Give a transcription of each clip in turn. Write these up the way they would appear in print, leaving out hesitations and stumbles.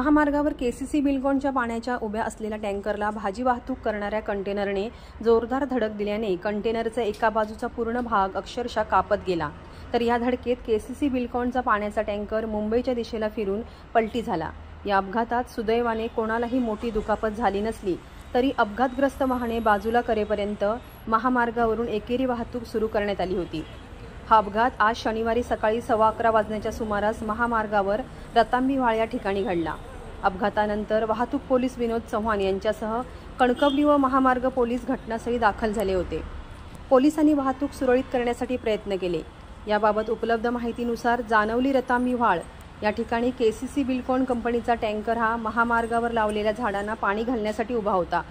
महामार्गावर केसीसी बिल्कोनच्या पाण्याच्या उभ्या असलेल्या टँकरला भाजी वाहतूक करणाऱ्या कंटेनरने जोरदार धडक दिल्याने कंटेनरचा एका बाजूचा पूर्ण भाग अक्षरशः कापत गेला। तर या धडकेत केसीसी बिल्कोनचा पाण्याचा टँकर मुंबईच्या दिशेला फिरून पलटी झाला। या अपघातात सुदैवाने कोणालाही मोठी दुखापत झाली नसली तरी अपघातग्रस्त वाहने बाजूला करेपर्यंत महामार्गावरून एकेरी वाहतूक सुरू करण्यात आली होती। हा अपघात आज शनिवारी सकाळी 11:15 वाजण्याच्या सुमारास महामार्गावर रतांबीवाळ या ठिकाणी घडला। अपघातानंतर वाहतूक पोलीस विनोद चव्हाण यांच्यासह कणकवली व महामार्ग पोलीस घटनास्थळी दाखल झाले होते। पोलिसांनी वाहतूक सुरळीत करण्यासाठी प्रयत्न केले। याबाबत उपलब्ध माहितीनुसार जानवली रतांबीवाळ या ठिकाणी केसीसी बिल्कोन कंपनीचा टँकर हा महामार्गावर लावलेल्या झाडांना पाणी घालण्यासाठी उभा होता।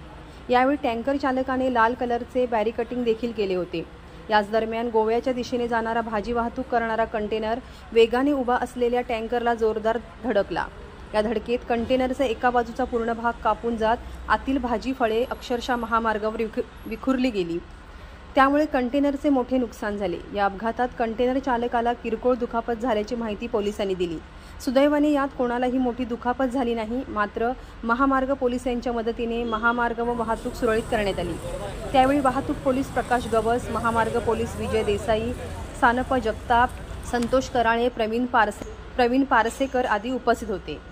यावेळी टँकर चालकाने लाल कलरचे बॅरिकेडिंग देखील केले होते। याच दरम्यान गोव्याच्या दिशेने जाणारा भाजी वाहतूक करणारा कंटेनर वेगाने उभा असलेल्या टँकरला जोरदार धडकला। या धडकेत कंटेनरचा एका बाजूचा पूर्ण भाग कापून जात आतील भाजी फळे अक्षरशः महामार्गावर विखुरली गेली। त्यामुळे कंटेनरचे मोठे नुकसान झाले। या अपघातात कंटेनर चालकाला किरकोळ दुखापत झाल्याची माहिती पोलिसांनी दिली। सुदैवाने यात कोणालाही मोठी दुखापत झाली नाही। मात्र महामार्ग पोलिसांच्या मदतीने महामार्ग व वाहतूक सुरळीत करण्यात आली। त्यावेळी वाहतूक पोलीस प्रकाश गवस, महामार्ग पोलीस विजय देसाई, सानप जगताप, संतोष कराळे, प्रवीण पारसेकर आदी उपस्थित होते।